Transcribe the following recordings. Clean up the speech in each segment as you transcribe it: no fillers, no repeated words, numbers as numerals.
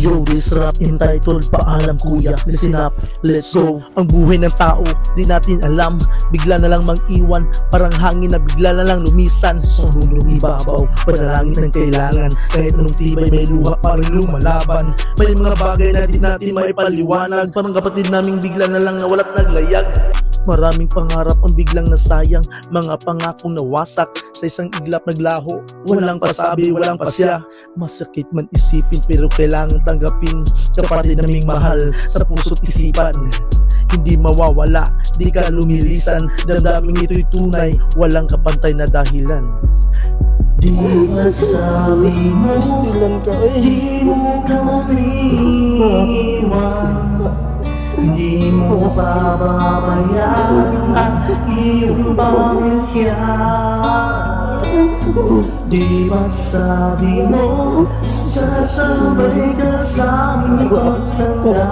Yo, this rap entitled Paalam Kuya, listen up, let's go. Ang buhay ng tao, di natin alam. Bigla na lang mang-iwan, parang hangin na bigla na lang lumisan. Sa mundong ibabaw, panalangin ang kailangan. Kahit anong tibay may luha, parang lumalaban. May mga bagay na di natin may paliwanag. Parang kapatid naming bigla na lang nawala't naglayag. Maraming pangarap ang biglang nasayang, mga pangakong nawasak sa isang iglap naglaho. Walang pasabi, walang pasya. Masakit man isipin pero kailangan tanggapin. Kapatid naming mahal sa puso't isipan, hindi mawawala, di ka lumilisan. Damdaming ito'y tunay, walang kapantay na dahilan. Di masabi mo, di mo kamiwan, hindi mo pababayaan ang iyong pamilya. Di ba sabi mo, sasabay ka sa aming pagtanda?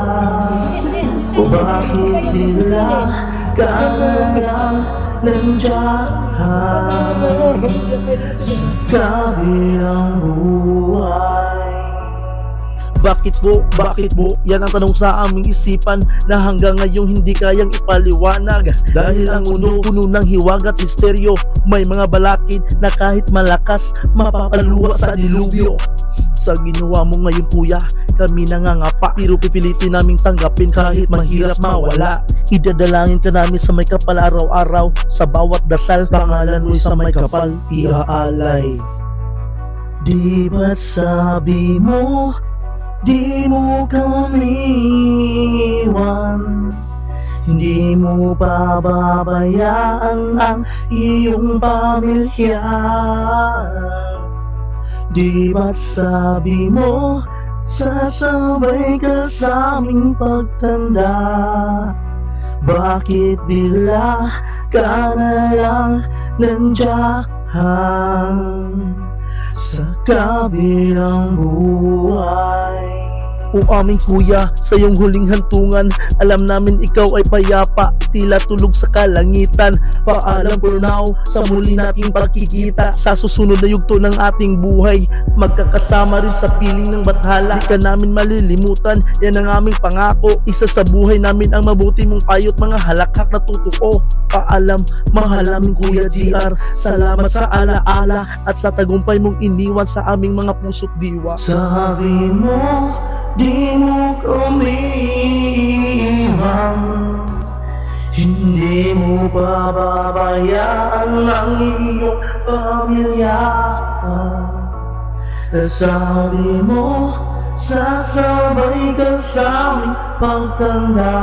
O bakit bigla ka na lang nandiyan sa kabilang buhay? Bakit po? Bakit po? Yan ang tanong sa aming isipan na hanggang ngayong hindi kayang ipaliwanag. Dahil ang uno puno ng hiwag at misteryo, may mga balakid na kahit malakas mapapaluwa sa dilubyo. Sa ginawa mo ngayon kuya, kami nangangapa, pero pipilitin naming tanggapin kahit mahirap mawala. Idadalangin ka namin sa may kapal araw-araw, sa bawat dasal pangalan mo sa may kapal iaalay. Di ba't sabi mo, di mo kamiwan, hindi mo pababayaan ang iyong pamilya? Di ba't sabi mo, sasabay ka sa aming pagtanda? Bakit bigla ka na lang nandiyan sa kabilang buhay? O aming kuya, sa iyong huling hantungan, alam namin ikaw ay payapa, tila tulog sa kalangitan. Paalam for now, sa muli nating pagkikita. Sa susunod na yugto ng ating buhay, magkakasama rin sa piling ng bathala. Di ka namin malilimutan, yan ang aming pangako. Isa sa buhay namin ang mabuti mong payo't mga halakhak na tutuo. Paalam, mahal namin Kuya GR. Salamat sa alaala at sa tagumpay mong iniwan sa aming mga puso't diwa. Sabi mo, di mo kamiwan, hindi mo pababayaan ang iyong pamilya. Sabi mo, sasabay ka sa aming pagtanda.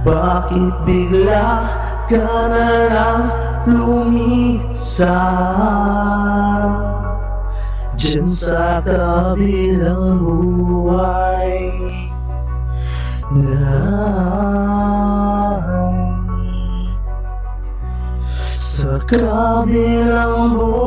Bakit bigla ka na lang lumisan diyan sa kabilang buhay? Sa kabilang buhay.